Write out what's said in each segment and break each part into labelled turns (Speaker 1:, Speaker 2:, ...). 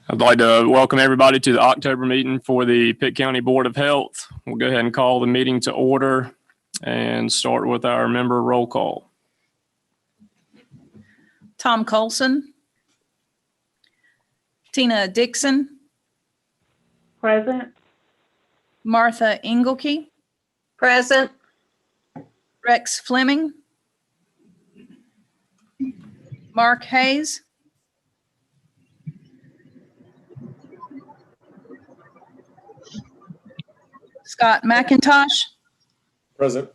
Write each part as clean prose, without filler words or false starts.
Speaker 1: I'd like to welcome everybody to the October meeting for the Pitt County Board of Health. We'll go ahead and call the meeting to order and start with our member roll call.
Speaker 2: Tom Colson. Tina Dixon.
Speaker 3: Present.
Speaker 2: Martha Engelke.
Speaker 3: Present.
Speaker 2: Rex Fleming. Mark Hayes. Scott McIntosh.
Speaker 4: Present.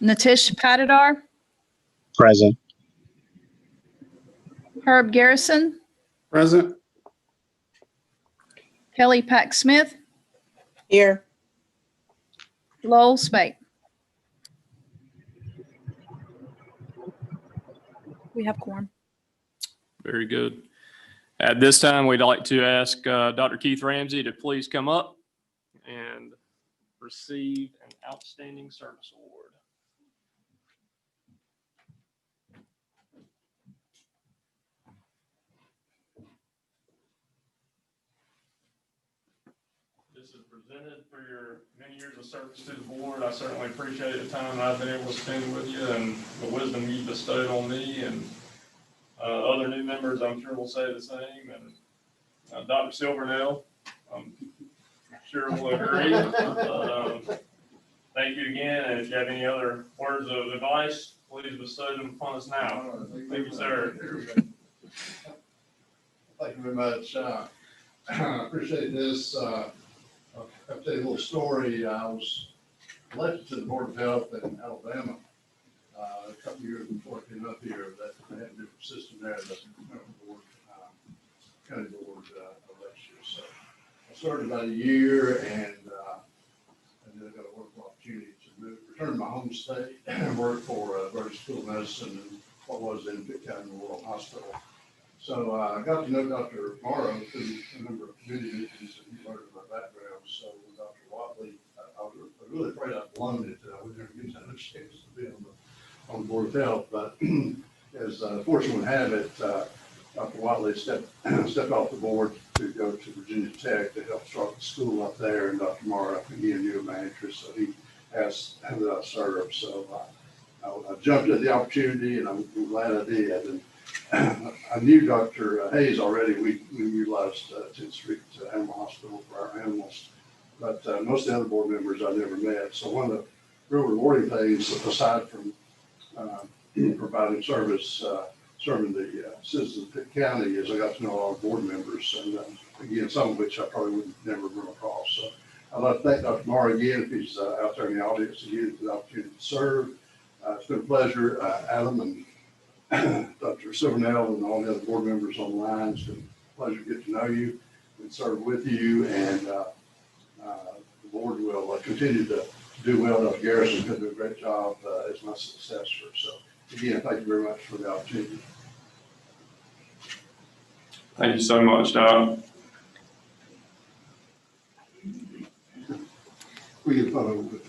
Speaker 2: Nitish Patidar.
Speaker 4: Present.
Speaker 2: Herb Garrison.
Speaker 4: Present.
Speaker 2: Kelly Pack Smith.
Speaker 3: Here.
Speaker 2: Lowell Spate. We have quorum.
Speaker 1: Very good. At this time, we'd like to ask Dr. Keith Ramsey to please come up and receive an Outstanding Service Award. This is presented for your many years of service to the board. I certainly appreciate the time that I've been able to spend with you and the wisdom you bestowed on me, and other new members I'm sure will say the same. And Dr. Silvernail, I'm sure will agree. Thank you again, and if you have any other words of advice, please bestow them upon us now. Thank you, sir.
Speaker 5: Thank you very much. I appreciate this. I'll tell you a little story. I was elected to the Board of Health in Alabama a couple years before I came up here. That they had a different system there, the board, county board elections. So I started about a year, and then I got a wonderful opportunity to return to my home state and work for Virginia School of Medicine and what was then Pitt County Memorial Hospital. So I got to know Dr. Morrow through a number of community meetings, and he learned my background. So with Dr. Watley, I was really afraid I'd blown it. I would never get that chance to be on the Board of Health. But as fortune would have it, Dr. Watley stepped off the board to go to Virginia Tech to help start the school up there. And Dr. Morrow, he knew my interest, so he asked that I serve. So I jumped at the opportunity, and I'm glad I did. And I knew Dr. Hayes already. We utilized 10th Street Animal Hospital for our animals, but most of the other board members I never met. So one of the real rewarding things, aside from providing service, serving the citizens of Pitt County, is I got to know all the board members, and again, some of which I probably would never run across. So I'd like to thank Dr. Morrow again, if he's out there in the audience, again, for the opportunity to serve. It's been a pleasure, Adam and Dr. Silvernail and all the other board members on the line. It's been a pleasure to get to know you and serve with you, and the board will continue to do well. Dr. Garrison's going to do a great job as my successor. So again, thank you very much for the opportunity.
Speaker 1: Thank you so much, Doc.
Speaker 5: We get photo with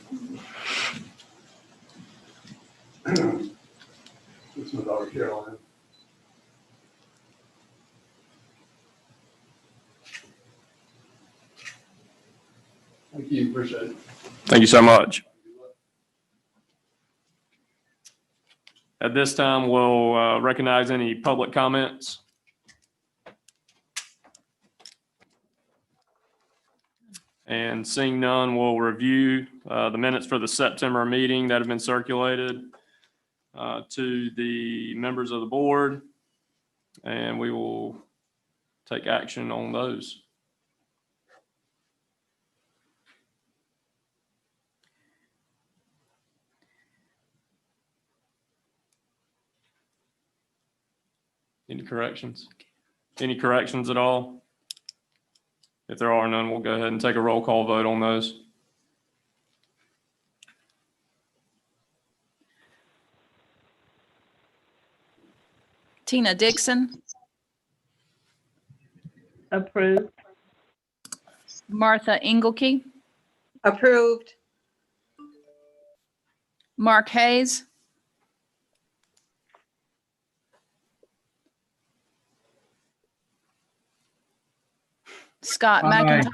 Speaker 5: it's my daughter Caroline. Thank you, appreciate it.
Speaker 1: Thank you so much. At this time, we'll recognize any public comments. And seeing none, we'll review the minutes for the September meeting that have been circulated to the members of the board, and we will take action on those. Any corrections? Any corrections at all? If there are none, we'll go ahead and take a roll call vote on those.
Speaker 2: Tina Dixon.
Speaker 3: Approved.
Speaker 2: Martha Engelke.
Speaker 3: Approved.
Speaker 2: Mark Hayes. Scott
Speaker 6: Aye.
Speaker 2: McIntyre,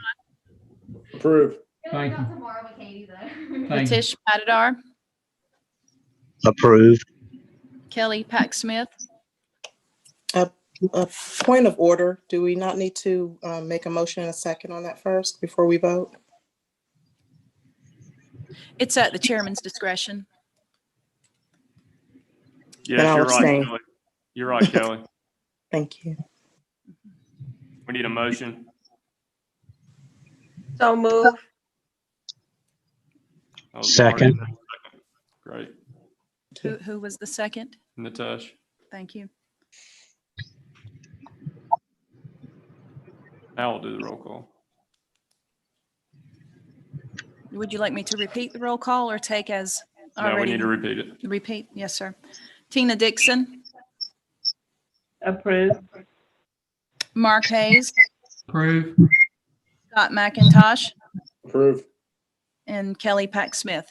Speaker 4: Approved.
Speaker 6: Thank you.
Speaker 7: Tomorrow with Katie though.
Speaker 6: Thank you.
Speaker 2: Letitia Matador,
Speaker 8: Approved.
Speaker 2: Kelly Pack-Smith.
Speaker 9: A point of order, do we not need to make a motion in a second on that first before we vote?
Speaker 2: It's at the chairman's discretion.
Speaker 1: Yes,
Speaker 9: Then I'll
Speaker 1: you're right,
Speaker 9: abstain.
Speaker 1: Kelly. You're right, Kelly.
Speaker 9: Thank you.
Speaker 1: We need a motion.
Speaker 3: So move.
Speaker 1: That was
Speaker 8: Second.
Speaker 1: Marty. Great.
Speaker 2: Who was the second?
Speaker 1: Natesh.
Speaker 2: Thank you.
Speaker 1: Now we'll do the roll call.
Speaker 2: Would you like me to repeat the roll call or take as
Speaker 1: No, we
Speaker 2: already?
Speaker 1: need to repeat it.
Speaker 2: Repeat, yes, sir. Tina Dixon,
Speaker 3: Approved.
Speaker 2: Mark Hayes,
Speaker 6: Approve.
Speaker 2: Scott McIntosh,
Speaker 4: Approved.
Speaker 2: and Kelly Pack-Smith.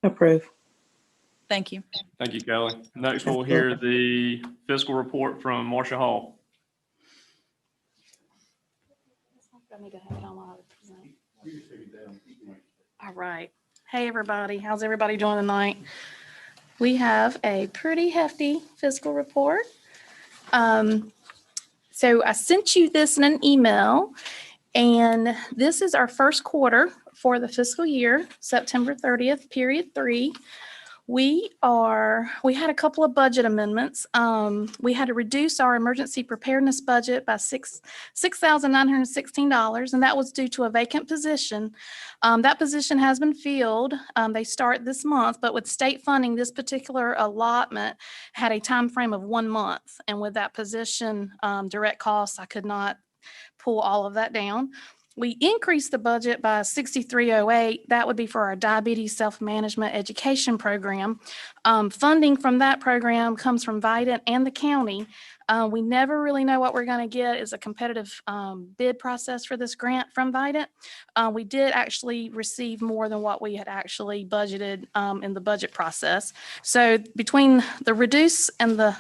Speaker 9: Approve.
Speaker 2: Thank you.
Speaker 1: Thank you, Kelly. Next, we'll hear the fiscal report from Marcia Hall.
Speaker 10: All right. Hey, everybody. How's everybody doing tonight? We have a pretty hefty fiscal report. So I sent you this in an email, and this is our first quarter for the fiscal year, September 30th, period 3. We had a couple of budget amendments. We had to reduce our emergency preparedness budget by $6,916, and that was due to a vacant position. That position has been filled. They start this month, but with state funding, this particular allotment had a time frame of 1 month. And with that position, direct costs, I could not pull all of that down. We increased the budget by $6,308. That would be for our diabetes self-management education program. Funding from that program comes from Vidant and the county. We never really know what we're going to get. Is a competitive bid process for this grant from Vidant. We did actually receive more than what we had actually budgeted in the budget process. So between the reduce and the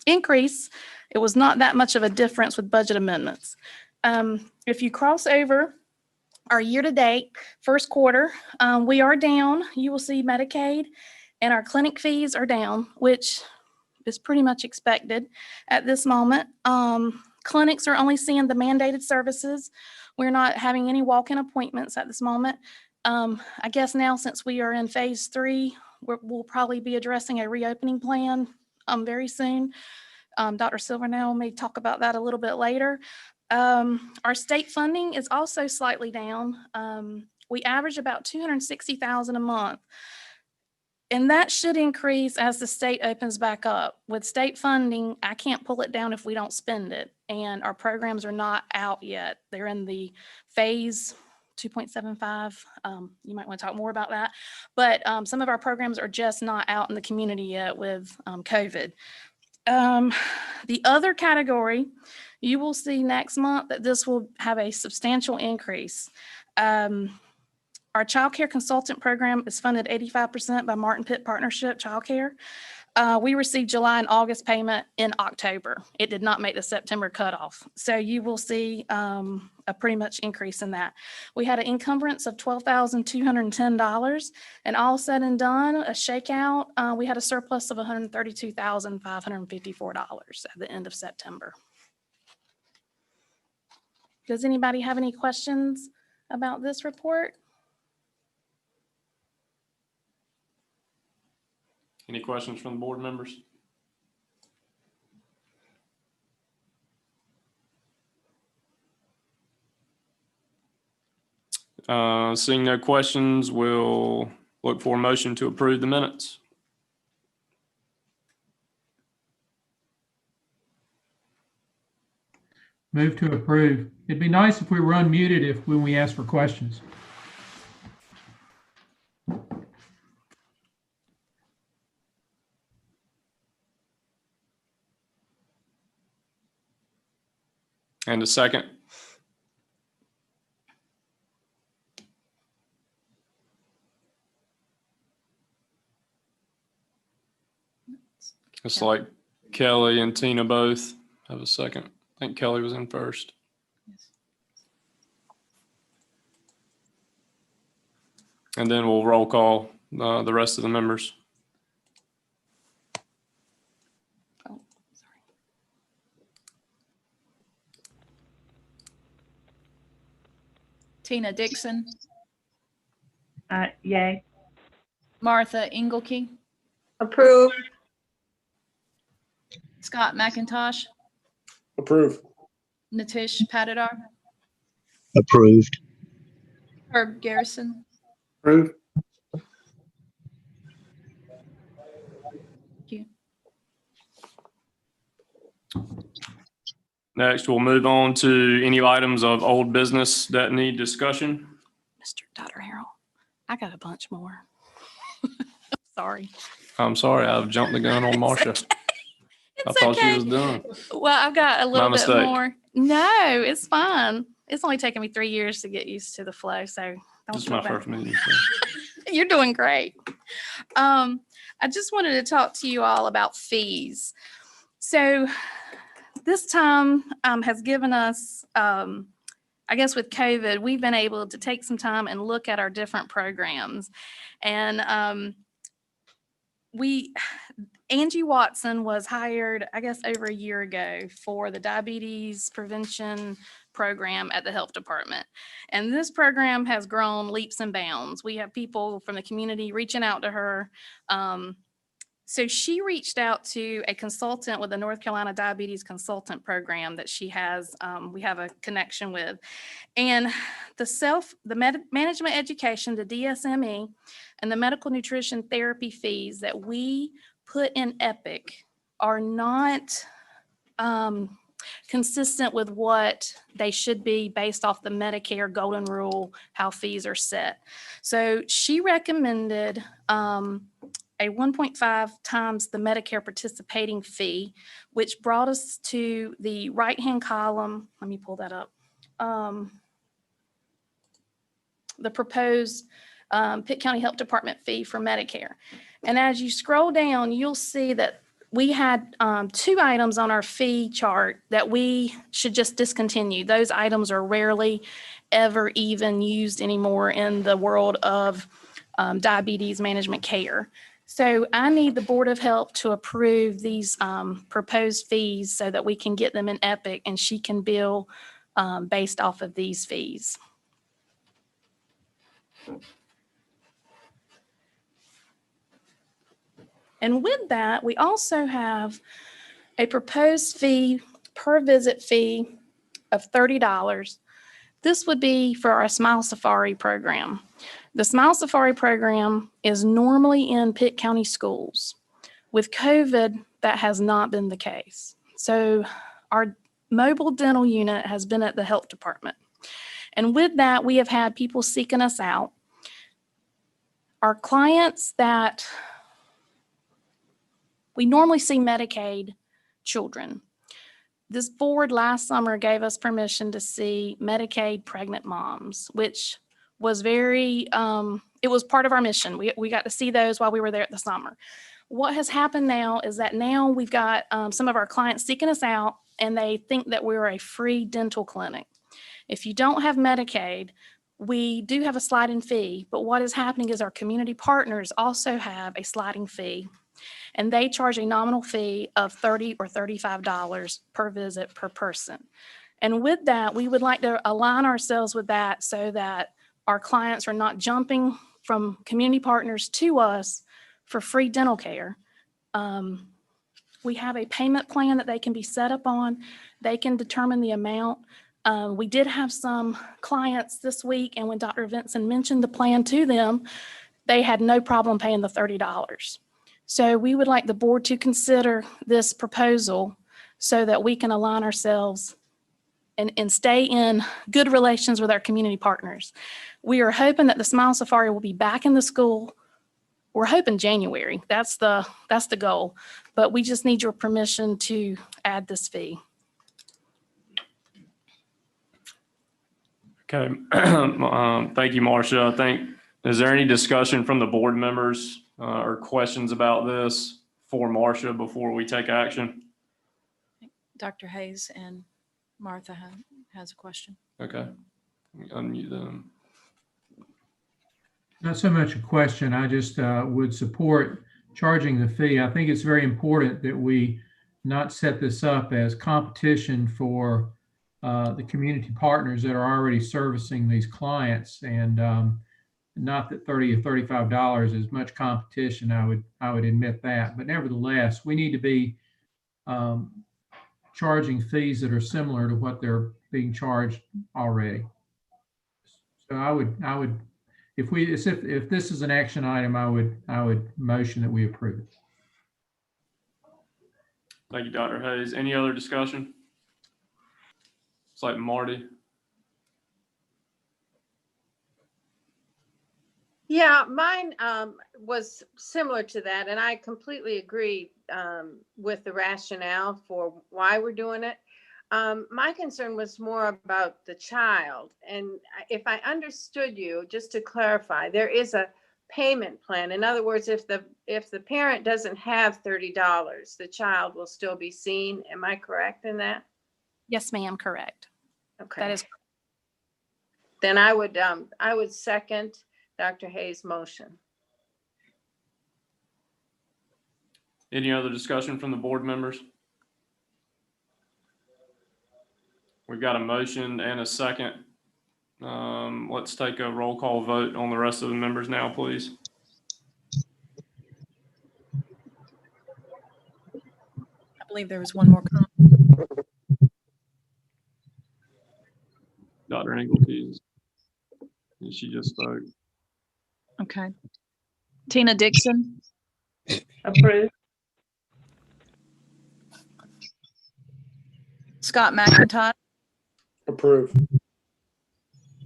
Speaker 10: increase, it was not that much of a difference with budget amendments. If you cross over our year-to-date first quarter, we are down. You will see Medicaid and our clinic fees are down, which is pretty much expected at this moment. Clinics are only seeing the mandated services. We're not having any walk-in appointments at this moment. I guess now, since we are in phase 3, we'll probably be addressing a reopening plan very soon. Dr. Silvernail may talk about that a little bit later. Our state funding is also slightly down. We average about $260,000 a month. And that should increase as the state opens back up. With state funding, I can't pull it down if we don't spend it. And our programs are not out yet. They're in the phase 2.75. You might want to talk more about that. But some of our programs are just not out in the community yet with COVID. The other category, you will see next month that this will have a substantial increase. Our child care consultant program is funded 85% by Martin Pitt Partnership Childcare. We received July and August payment in October. It did not make the September cutoff. So you will see a pretty much increase in that. We had an encumbrance of $12,210, and all said and done, a shakeout, we had a surplus of $132,554 at the end of September. Does anybody have any questions about this report?
Speaker 1: Any questions from the board members? Seeing no questions, we'll look for a motion to approve the minutes.
Speaker 6: Move to approve. It'd be nice if we were unmuted when we ask for questions.
Speaker 1: And a second. It's like Kelly and Tina both have a second. I think Kelly was in first. And then we'll roll call the rest of the members.
Speaker 2: Oh, sorry. Tina Dixon,
Speaker 3: Yay.
Speaker 2: Martha Engelke,
Speaker 3: Approved.
Speaker 2: Scott McIntosh,
Speaker 4: Approve.
Speaker 2: Nitish Patidar,
Speaker 7: Approved.
Speaker 2: Herb Garrison,
Speaker 4: Approve.
Speaker 2: Thank you.
Speaker 1: Next, we'll move on to any items of old business that need discussion.
Speaker 10: Mr. Dr. Harrell, I got a bunch more. Sorry.
Speaker 1: I'm sorry, I've jumped the gun on Marcia. I
Speaker 10: It's
Speaker 1: thought she
Speaker 10: okay.
Speaker 1: was done.
Speaker 10: Well, I've got a little bit
Speaker 1: mistake.
Speaker 10: more. No, it's fine. It's only taken me 3 years to get used to the flow, so don't
Speaker 1: This is
Speaker 10: feel
Speaker 1: my
Speaker 10: bad.
Speaker 1: first meeting. So.
Speaker 10: You're doing great. I just wanted to talk to you all about fees. So this time has given us, I guess with COVID, we've been able to take some time and look at our different programs. And Angie Watson was hired, I guess, over a year ago for the diabetes prevention program at the health department. And this program has grown leaps and bounds. We have people from the community reaching out to her. So she reached out to a consultant with the North Carolina Diabetes Consultant Program that she has, we have a connection with. And the management education, the DSME, and the medical nutrition therapy fees that we put in Epic are not consistent with what they should be based off the Medicare golden rule, how fees are set. So she recommended a 1.5 times the Medicare participating fee, which brought us to the right-hand column. Let me pull that up. The proposed Pitt County Health Department fee for Medicare. And as you scroll down, you'll see that we had 2 items on our fee chart that we should just discontinue. Those items are rarely ever even used anymore in the world of diabetes management care. So I need the Board of Health to approve these proposed fees so that we can get them in Epic and she can bill based off of these fees. And with that, we also have a proposed fee per visit fee of $30. This would be for our Smile Safari program. The Smile Safari program is normally in Pitt County schools. With COVID, that has not been the case. So our mobile dental unit has been at the health department. And with that, we have had people seeking us out. Our clients that we normally see Medicaid children. This board last summer gave us permission to see Medicaid pregnant moms, which was very, it was part of our mission. We got to see those while we were there at the summer. What has happened now is that now we've got some of our clients seeking us out and they think that we're a free dental clinic. If you don't have Medicaid, we do have a sliding fee, but what is happening is our community partners also have a sliding fee. And they charge a nominal fee of $30 or $35 per visit per person. And with that, we would like to align ourselves with that so that our clients are not jumping from community partners to us for free dental care. We have a payment plan that they can be set up on. They can determine the amount. We did have some clients this week, and when Dr. Vinson mentioned the plan to them, they had no problem paying the $30. So we would like the board to consider this proposal so that we can align ourselves and stay in good relations with our community partners. We are hoping that the Smile Safari will be back in the school. We're hoping January. That's the goal. But we just need your permission to add this fee.
Speaker 1: Okay. Thank you, Marcia. Is there any discussion from the board members or questions about this for Marcia before we take action?
Speaker 2: Dr. Hayes and Martha has a question.
Speaker 1: Okay. Unmute them.
Speaker 6: Not so much a question. I just would support charging the fee. I think it's very important that we not set this up as competition for the community partners that are already servicing these clients. And not that $30 or $35 is much competition. I would admit that. But nevertheless, we need to be charging fees that are similar to what they're being charged already. So I would, if this is an action item, I would motion that we approve it.
Speaker 1: Thank you, Dr. Hayes. Any other discussion? It's like Marty.
Speaker 3: Yeah, mine was similar to that, and I completely agree with the rationale for why we're doing it. My concern was more about the child, and if I understood you, just to clarify, there is a payment plan. In other words, if the parent doesn't have $30, the child will still be seen. Am I correct in that?
Speaker 10: Yes, ma'am, correct.
Speaker 3: Okay.
Speaker 10: That is,
Speaker 3: Then I would second Dr. Hayes' motion.
Speaker 1: Any other discussion from the board members? We've got a motion and a second. Let's take a roll call vote on the rest of the members now, please.
Speaker 2: I believe there was one more comment.
Speaker 1: Dr. Engelke, she just spoke.
Speaker 2: Okay. Tina Dixon,
Speaker 3: Approved.
Speaker 2: Scott McIntosh,
Speaker 4: Approve.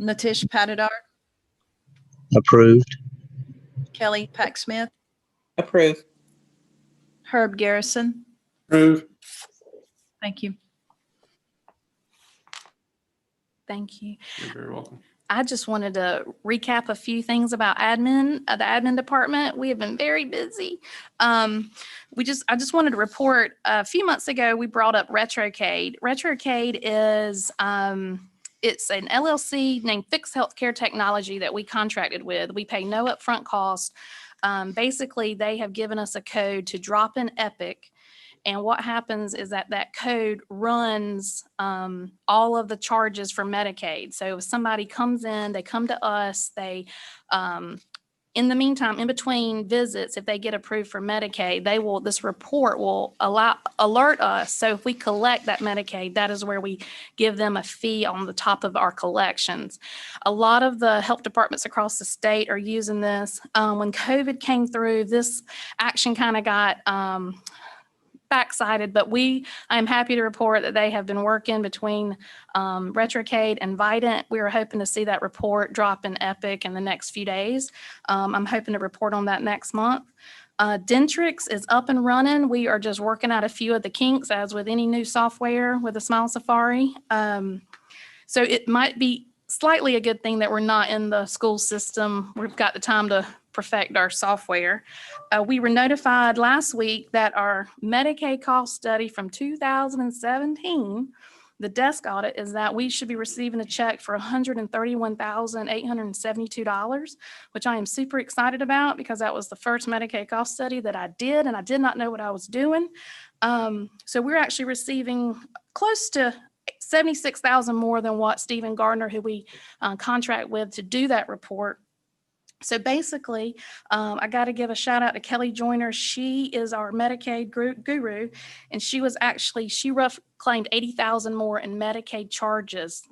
Speaker 2: Natish Patidar,
Speaker 7: Approved.
Speaker 2: Kelly Pack-Smith,
Speaker 9: Approve.
Speaker 2: Herb Garrison.
Speaker 4: Approve.
Speaker 2: Thank you.
Speaker 10: thank you.
Speaker 1: You're very welcome.
Speaker 10: I just wanted to recap a few things about admin, the admin department. We have been very busy. I just wanted to report, a few months ago, we brought up RetroCade. RetroCade is, it's an LLC named Fix Healthcare Technology that we contracted with. We pay no upfront cost. Basically, they have given us a code to drop in Epic. And what happens is that that code runs all of the charges for Medicaid. So if somebody comes in, they come to us, they, in the meantime, in between visits, if they get approved for Medicaid, this report will alert us. So if we collect that Medicaid, that is where we give them a fee on the top of our collections. A lot of the health departments across the state are using this. When COVID came through, this action kind of got backsided, but I'm happy to report that they have been working between RetroCade and Vidant. We were hoping to see that report drop in Epic in the next few days. I'm hoping to report on that next month. Dentrix is up and running. We are just working out a few of the kinks, as with any new software with a Smile Safari. So it might be slightly a good thing that we're not in the school system. We've got the time to perfect our software. We were notified last week that our Medicaid cost study from 2017, the desk audit, is that we should be receiving a check for $131,872, which I am super excited about because that was the first Medicaid cost study that I did, and I did not know what I was doing. So we're actually receiving close to $76,000 more than what Stephen Gardner, who we contract with to do that report. So basically, I got to give a shout out to Kelly Joyner. She is our Medicaid guru, and she claimed $80,000 more in Medicaid charges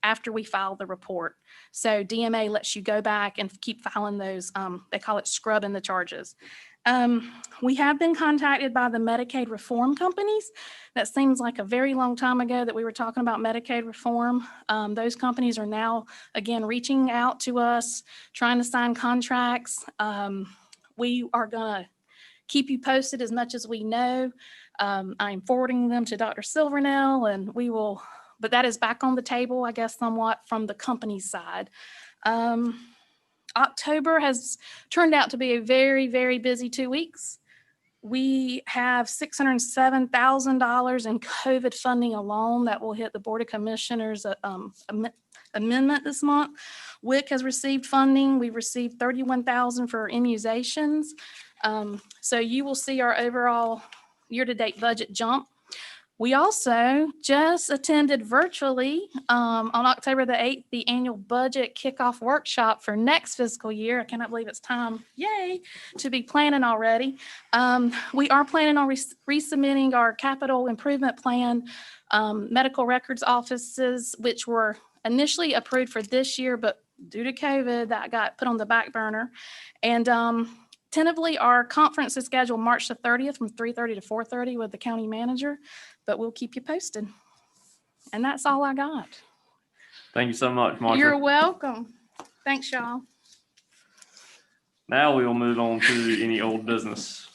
Speaker 10: after we filed the report. So DMA lets you go back and keep filing those. They call it scrubbing the charges. We have been contacted by the Medicaid reform companies. That seems like a very long time ago that we were talking about Medicaid reform. Those companies are now, again, reaching out to us, trying to sign contracts. We are going to keep you posted as much as we know. I'm forwarding them to Dr. Silvernail, and but that is back on the table, I guess, somewhat from the company side. October has turned out to be a very, very busy 2 weeks. We have $607,000 in COVID funding alone that will hit the Board of Commissioners amendment this month. WIC has received funding. We've received $31,000 for immunizations. So you will see our overall year-to-date budget jump. We also just attended virtually on October the 8th, the annual budget kickoff workshop for next fiscal year. I cannot believe it's time, yay, to be planning already. We are planning on resubmitting our capital improvement plan, medical records offices, which were initially approved for this year, but due to COVID, that got put on the back burner. And tentatively, our conference is scheduled March the 30th from 3:30 to 4:30 with the county manager, but we'll keep you posted. And that's all I got.
Speaker 1: Thank you so much, Marcia.
Speaker 10: You're welcome. Thanks, y'all.
Speaker 1: Now we will move on to any old business.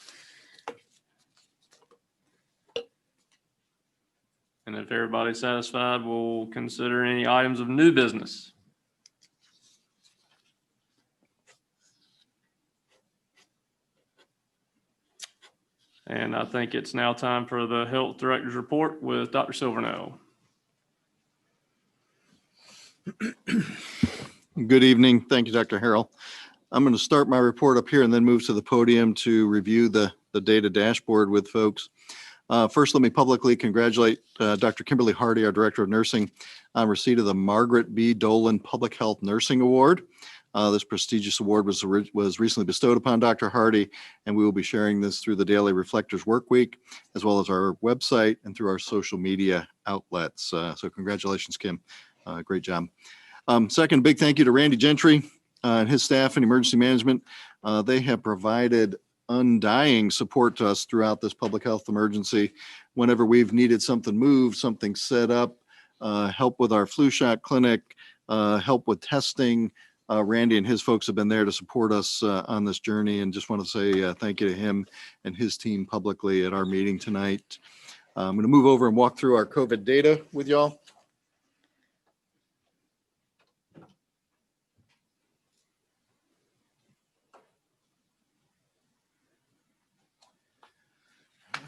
Speaker 1: And if everybody's satisfied, we'll consider any items of new business. And I think it's now time for the Health Director's Report with Dr. Silvernail.
Speaker 8: Good evening. Thank you, Dr. Harrell. I'm going to start my report up here and then move to the podium to review the data dashboard with folks. First, let me publicly congratulate Dr. Kimberly Hardy, our Director of Nursing, on receipt of the Margaret B. Dolan Public Health Nursing Award. This prestigious award was recently bestowed upon Dr. Hardy, and we will be sharing this through the Daily Reflectors Work Week, as well as our website and through our social media outlets. So congratulations, Kim. Great job. Second, big thank you to Randy Gentry and his staff in emergency management. They have provided undying support to us throughout this public health emergency. Whenever we've needed something moved, something set up, help with our flu shot clinic, help with testing, Randy and his folks have been there to support us on this journey, and just want to say thank you to him and his team publicly at our meeting tonight. I'm going to move over and walk through our COVID data with y'all.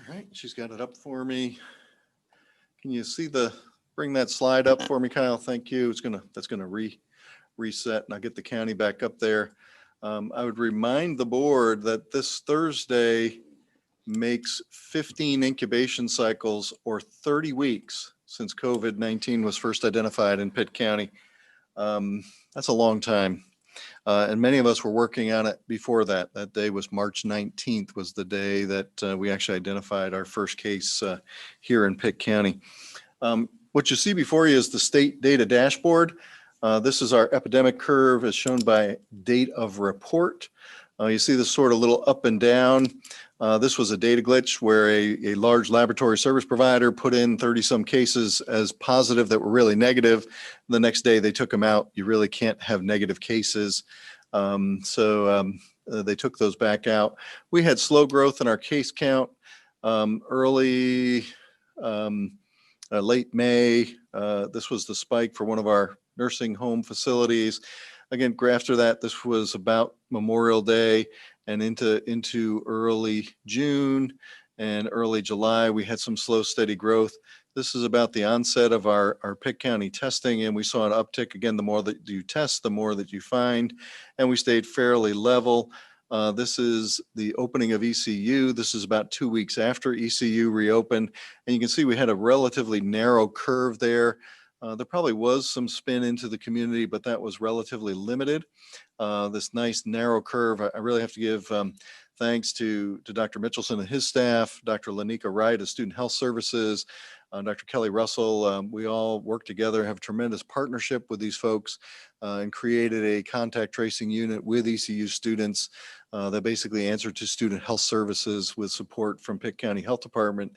Speaker 8: All right, she's got it up for me. Can you see bring that slide up for me, Kyle? Thank you. That's gonna reset, and I'll get the county back up there. I would remind the board that this Thursday makes 15 incubation cycles, or 30 weeks, since COVID-19 was first identified in Pitt County. That's a long time. And many of us were working on it before that. That day was March 19th, was the day that we actually identified our first case here in Pitt County. What you see before you is the state data dashboard. This is our epidemic curve as shown by date of report. You see this sort of little up and down. This was a data glitch where a large laboratory service provider put in 30 some cases as positive that were really negative. The next day they took them out. You really can't have negative cases. So they took those back out. We had slow growth in our case count late May. This was the spike for one of our nursing home facilities. Again, after that, this was about Memorial Day and into early June and early July. We had some slow, steady growth. This is about the onset of our Pitt County testing, and we saw an uptick. Again, the more that you test, the more that you find, and we stayed fairly level. This is the opening of ECU. This is about 2 weeks after ECU reopened, and you can see we had a relatively narrow curve there. There probably was some spin into the community, but that was relatively limited. This nice narrow curve, I really have to give thanks to Dr. Mitchelson and his staff, Dr. Lanika Wright of Student Health Services, Dr. Kelly Russell. We all work together, have a tremendous partnership with these folks, and created a contact tracing unit with ECU students that basically answered to Student Health Services with support from Pitt County Health Department,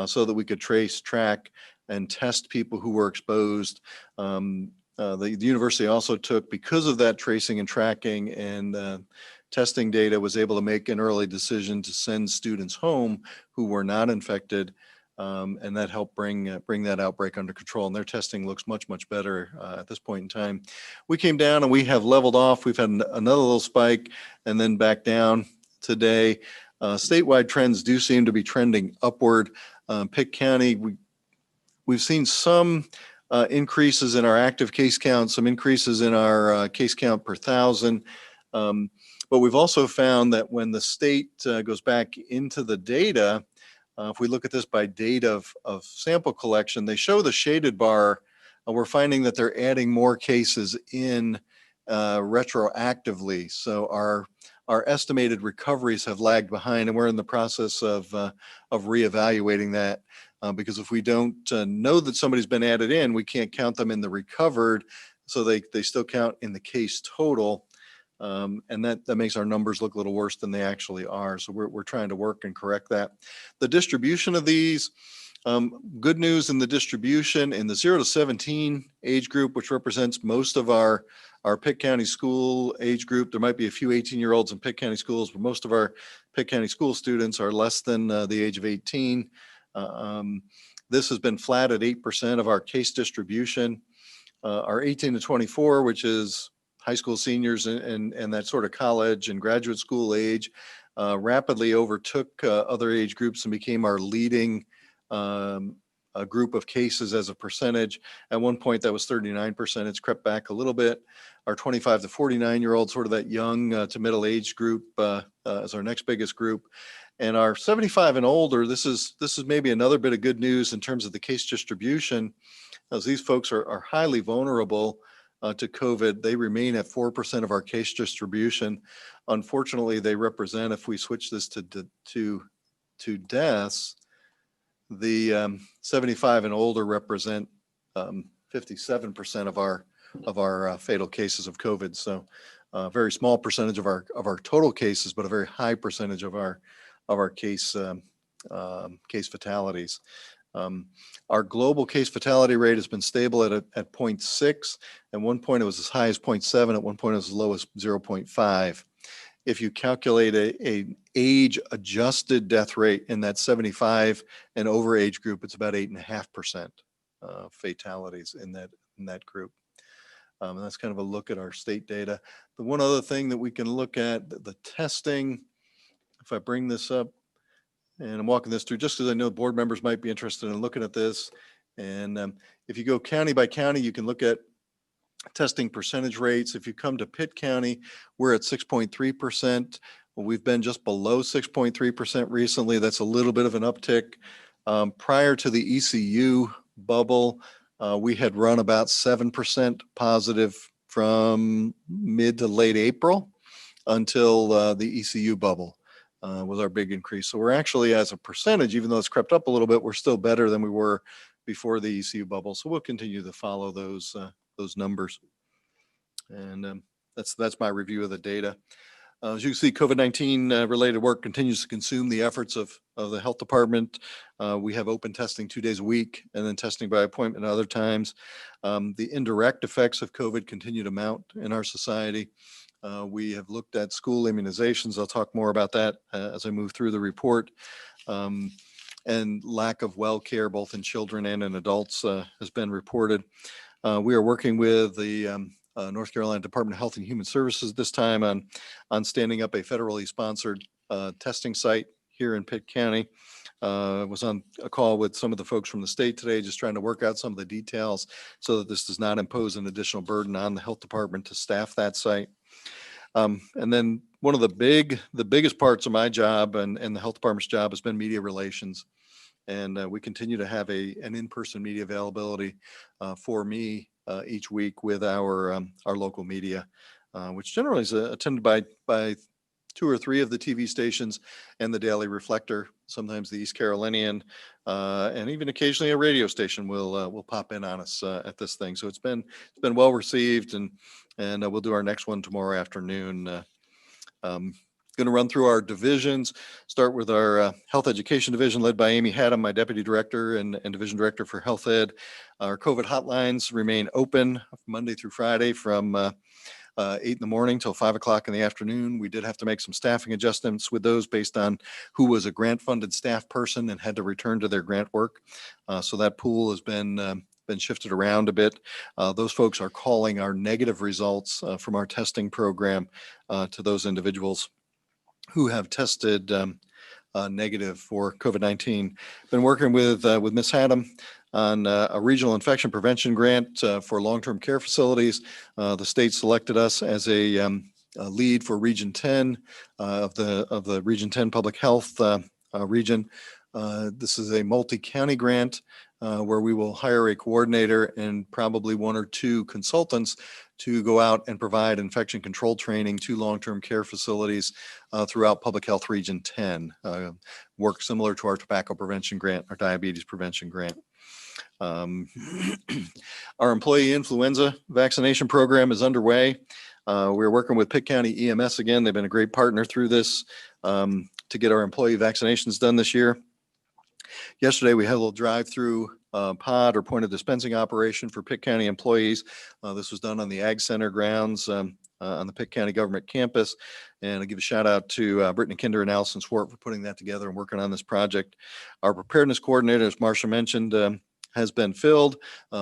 Speaker 8: so that we could trace, track, and test people who were exposed. The university also took, because of that tracing and tracking and testing data, was able to make an early decision to send students home who were not infected, and that helped bring that outbreak under control. And their testing looks much, much better at this point in time. We came down and we have leveled off. We've had another little spike and then back down today. Statewide trends do seem to be trending upward. Pitt County, we've seen some increases in our active case count, some increases in our case count per thousand. But we've also found that when the state goes back into the data, if we look at this by date of sample collection, they show the shaded bar. We're finding that they're adding more cases in retroactively. So our estimated recoveries have lagged behind, and we're in the process of reevaluating that. Because if we don't know that somebody's been added in, we can't count them in the recovered, so they still count in the case total. And that makes our numbers look a little worse than they actually are. So we're trying to work and correct that. The distribution of these, good news in the distribution in the 0 to 17 age group, which represents most of our Pitt County school age group. There might be a few 18-year-olds in Pitt County schools, but most of our Pitt County school students are less than the age of 18. This has been flat at 8% of our case distribution. Our 18 to 24, which is high school seniors and that sort of college and graduate school age, rapidly overtook other age groups and became our leading group of cases as a percentage. At one point that was 39%. It's crept back a little bit. Our 25 to 49-year-old, sort of that young to middle age group, is our next biggest group. And our 75 and older, this is maybe another bit of good news in terms of the case distribution, as these folks are highly vulnerable to COVID. They remain at 4% of our case distribution. Unfortunately, they represent, if we switch this to deaths, the 75 and older represent 57% of our fatal cases of COVID. So a very small percentage of our total cases, but a very high percentage of our case fatalities. Our global case fatality rate has been stable at 0.6. At one point it was as high as 0.7. At one point it was as low as 0.5. If you calculate a age adjusted death rate in that 75 and over age group, it's about 8.5% fatalities in that group. And that's kind of a look at our state data. The one other thing that we can look at, the testing, if I bring this up, and I'm walking this through just because I know board members might be interested in looking at this. And if you go county by county, you can look at testing percentage rates. If you come to Pitt County, we're at 6.3%. Well, we've been just below 6.3% recently. That's a little bit of an uptick. Prior to the ECU bubble, we had run about 7% positive from mid to late April until the ECU bubble was our big increase. So we're actually, as a percentage, even though it's crept up a little bit, we're still better than we were before the ECU bubble. So we'll continue to follow those numbers. And that's my review of the data. As you can see, COVID-19 related work continues to consume the efforts of the health department. We have open testing 2 days a week and then testing by appointment at other times. The indirect effects of COVID continue to mount in our society. We have looked at school immunizations. I'll talk more about that as I move through the report. And lack of well care, both in children and in adults, has been reported. We are working with the North Carolina Department of Health and Human Services this time on standing up a federally sponsored testing site here in Pitt County. Was on a call with some of the folks from the state today, just trying to work out some of the details so that this does not impose an additional burden on the health department to staff that site. And then one of the biggest parts of my job and the health department's job has been media relations. And we continue to have an in-person media availability for me each week with our local media, which generally is attended by 2 or 3 of the TV stations and the Daily Reflector, sometimes the East Carolinian, and even occasionally a radio station will pop in on us at this thing. So it's been well received, and we'll do our next one tomorrow afternoon. Going to run through our divisions, start with our health education division led by Amy Haddam, my deputy director and division director for health ed. Our COVID hotlines remain open Monday through Friday from 8 in the morning till 5 o'clock in the afternoon. We did have to make some staffing adjustments with those based on who was a grant funded staff person and had to return to their grant work. So that pool has been shifted around a bit. Those folks are calling our negative results from our testing program to those individuals who have tested negative for COVID-19. Been working with Ms. Haddam on a regional infection prevention grant for long-term care facilities. The state selected us as a lead for Region 10 of the Region 10 Public Health region. This is a multi-county grant where we will hire a coordinator and probably 1 or 2 consultants to go out and provide infection control training to long-term care facilities throughout Public Health Region 10. Work similar to our tobacco prevention grant, our diabetes prevention grant. Our employee influenza vaccination program is underway. We're working with Pitt County EMS again. They've been a great partner through this to get our employee vaccinations done this year. Yesterday, we had a little drive-through pod or point of dispensing operation for Pitt County employees. This was done on the Ag Center grounds on the Pitt County government campus. And I give a shout out to Brittany Kinder and Allison Swart for putting that together and working on this project. Our preparedness coordinator, as Marcia mentioned, has been filled.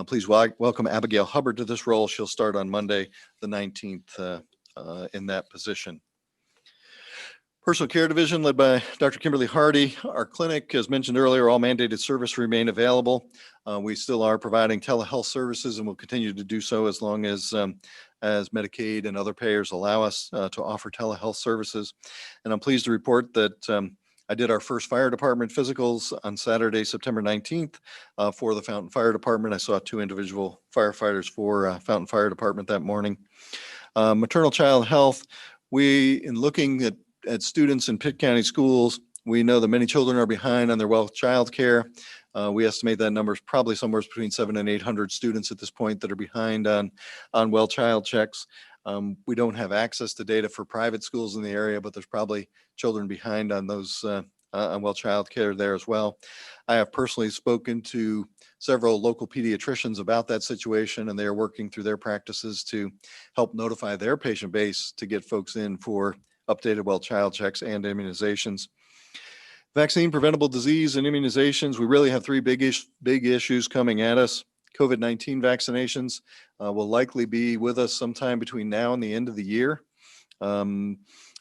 Speaker 8: Please welcome Abigail Hubbard to this role. She'll start on Monday, the 19th in that position. Personal Care Division led by Dr. Kimberly Hardy. Our clinic, as mentioned earlier, all mandated service remain available. We still are providing telehealth services and will continue to do so as long as Medicaid and other payers allow us to offer telehealth services. And I'm pleased to report that I did our first fire department physicals on Saturday, September 19th for the Fountain Fire Department. I saw 2 individual firefighters for Fountain Fire Department that morning. Maternal child health, in looking at students in Pitt County schools, we know that many children are behind on their well child care. We estimate that number is probably somewhere between 700 and 800 students at this point that are behind on well child checks. We don't have access to data for private schools in the area, but there's probably children behind on those on well child care there as well. I have personally spoken to several local pediatricians about that situation, and they are working through their practices to help notify their patient base to get folks in for updated well child checks and immunizations. Vaccine, preventable disease, and immunizations. We really have 3 big issues coming at us. COVID-19 vaccinations will likely be with us sometime between now and the end of the year.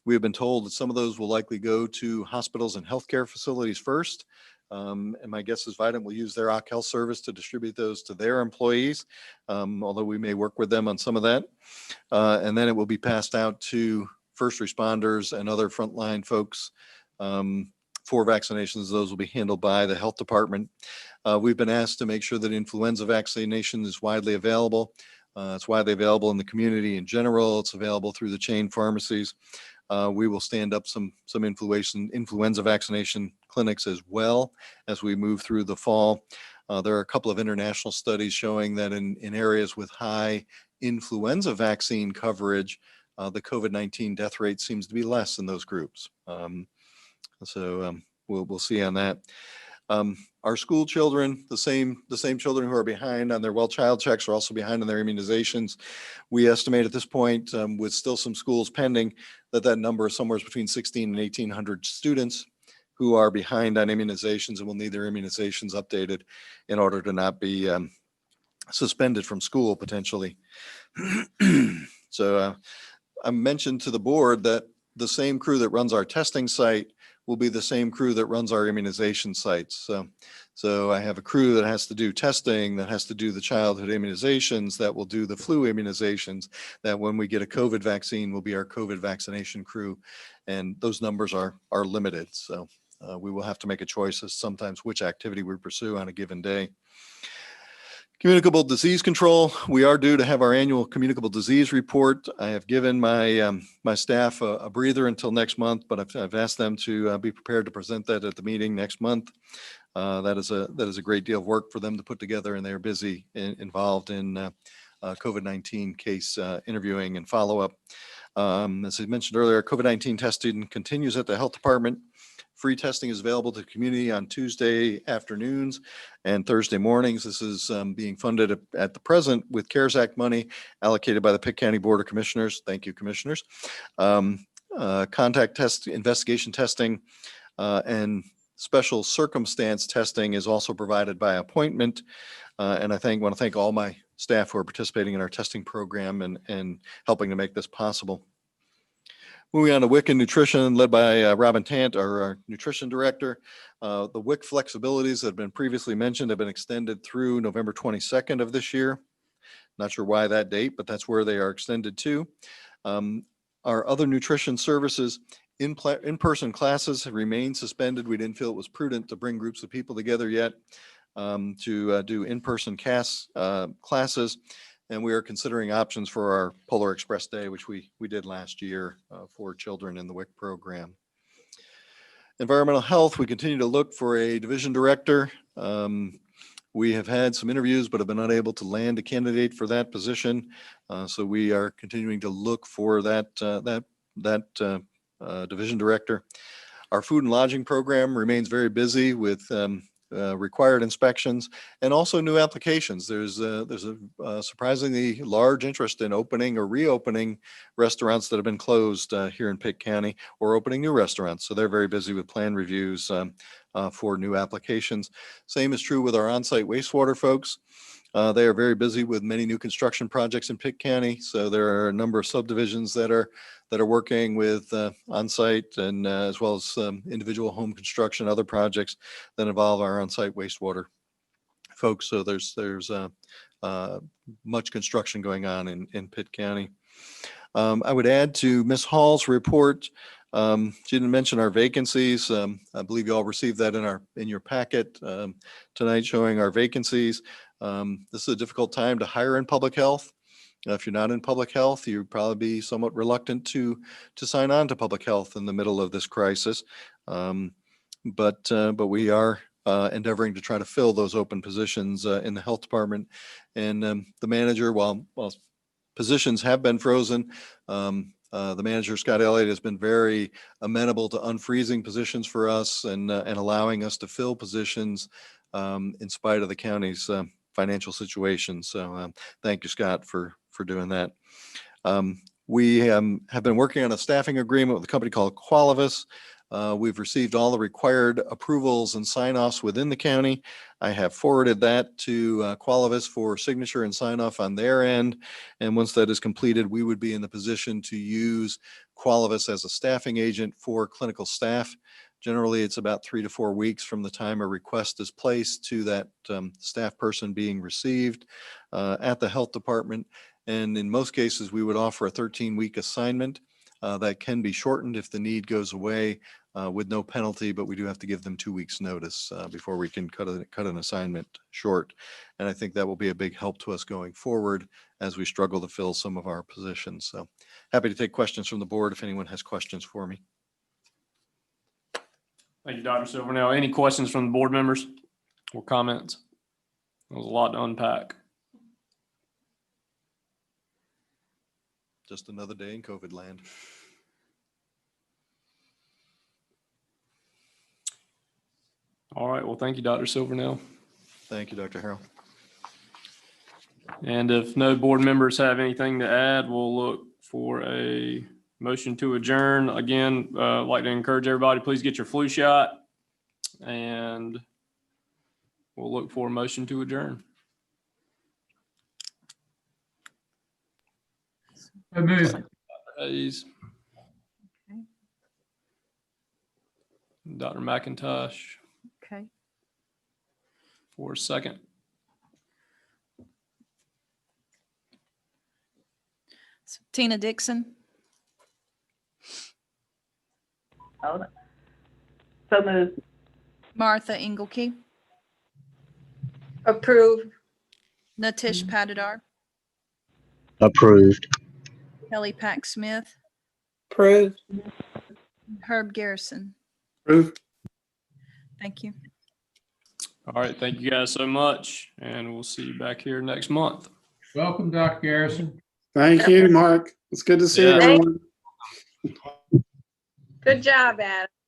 Speaker 8: We have been told that some of those will likely go to hospitals and healthcare facilities first. And my guess is Vidant will use their OC Health service to distribute those to their employees, although we may work with them on some of that. And then it will be passed out to first responders and other frontline folks for vaccinations. Those will be handled by the health department. We've been asked to make sure that influenza vaccination is widely available. It's widely available in the community in general. It's available through the chain pharmacies. We will stand up some influenza vaccination clinics as well as we move through the fall. There are a couple of international studies showing that in areas with high influenza vaccine coverage, the COVID-19 death rate seems to be less in those groups. So we'll see on that. Our school children, the same children who are behind on their well child checks are also behind on their immunizations. We estimate at this point, with still some schools pending, that number is somewhere between 16 and 1,800 students who are behind on immunizations and will need their immunizations updated in order to not be suspended from school potentially. So I mentioned to the board that the same crew that runs our testing site will be the same crew that runs our immunization sites. So I have a crew that has to do testing, that has to do the childhood immunizations, that will do the flu immunizations, that when we get a COVID vaccine will be our COVID vaccination crew. And those numbers are limited. So we will have to make a choice as sometimes which activity we pursue on a given day. Communicable disease control. We are due to have our annual communicable disease report. I have given my my staff a breather until next month, but I've asked them to be prepared to present that at the meeting next month. That is a great deal of work for them to put together, and they're busy involved in COVID-19 case interviewing and follow-up. As I mentioned earlier, COVID-19 testing continues at the health department. Free testing is available to the community on Tuesday afternoons and Thursday mornings. This is being funded at the present with CARES Act money allocated by the Pitt County Board of Commissioners. Thank you, Commissioners. Contact test, investigation testing, and special circumstance testing is also provided by appointment. And I want to thank all my staff who are participating in our testing program and helping to make this possible. Moving on to WIC and nutrition, led by Robin Tant, our nutrition director. The WIC flexibilities that have been previously mentioned have been extended through November 22nd of this year. Not sure why that date, but that's where they are extended to. Our other nutrition services, in-person classes have remained suspended. We didn't feel it was prudent to bring groups of people together yet to do in-person classes. And we are considering options for our Polar Express Day, which we did last year for children in the WIC program. Environmental health, we continue to look for a division director. We have had some interviews, but have been unable to land a candidate for that position. So we are continuing to look for that division director. Our food and lodging program remains very busy with required inspections and also new applications. There's a surprisingly large interest in opening or reopening restaurants that have been closed here in Pitt County, or opening new restaurants. So they're very busy with plan reviews for new applications. Same is true with our on-site wastewater folks. They are very busy with many new construction projects in Pitt County. So there are a number of subdivisions that are working with on-site and as well as individual home construction, other projects that involve our on-site wastewater folks. So there's much construction going on in Pitt County. I would add to Ms. Hall's report. She didn't mention our vacancies. I believe you all received that in your packet tonight, showing our vacancies. This is a difficult time to hire in public health. If you're not in public health, you'd probably be somewhat reluctant to sign on to public health in the middle of this crisis. But we are endeavoring to try to fill those open positions in the health department. And the manager, while positions have been frozen, the manager, Scott Elliott, has been very amenable to unfreezing positions for us and allowing us to fill positions in spite of the county's financial situation. So thank you, Scott, for doing that. We have been working on a staffing agreement with a company called Qualivis. We've received all the required approvals and sign-offs within the county. I have forwarded that to Qualivis for signature and sign-off on their end. And once that is completed, we would be in the position to use Qualivis as a staffing agent for clinical staff. Generally, it's about 3 to 4 weeks from the time a request is placed to that staff person being received at the health department. And in most cases, we would offer a 13-week assignment that can be shortened if the need goes away with no penalty, but we do have to give them 2 weeks notice before we can cut an assignment short. And I think that will be a big help to us going forward as we struggle to fill some of our positions. So happy to take questions from the board if anyone has questions for me.
Speaker 1: Thank you, Dr. Silvernail. Any questions from the board members or comments? There was a lot to unpack.
Speaker 8: Just another day in COVID land.
Speaker 1: All right. Well, thank you, Dr. Silvernail.
Speaker 8: Thank you, Dr. Harrell.
Speaker 1: And if no board members have anything to add, we'll look for a motion to adjourn. Again, I'd like to encourage everybody, please get your flu shot. And we'll look for a motion to adjourn.
Speaker 6: So moved.
Speaker 1: Dr. Hayes.
Speaker 2: Okay.
Speaker 1: Dr. McIntosh
Speaker 2: Okay.
Speaker 1: for a second.
Speaker 2: So, Tina Dixon,
Speaker 11: So moved.
Speaker 2: Martha Engelke,
Speaker 3: Approve.
Speaker 2: Natish Patidar,
Speaker 7: Approved.
Speaker 2: Kelly Pack Smith,
Speaker 9: Approved.
Speaker 2: Herb Garrison.
Speaker 4: Approved.
Speaker 2: Thank you.
Speaker 1: All right. Thank you guys so much. And we'll see you back here next month.
Speaker 6: Welcome, Dr. Garrison.
Speaker 4: Thank you, Mark. It's good to see
Speaker 1: Yeah.
Speaker 4: everyone.
Speaker 3: Good job, Adam.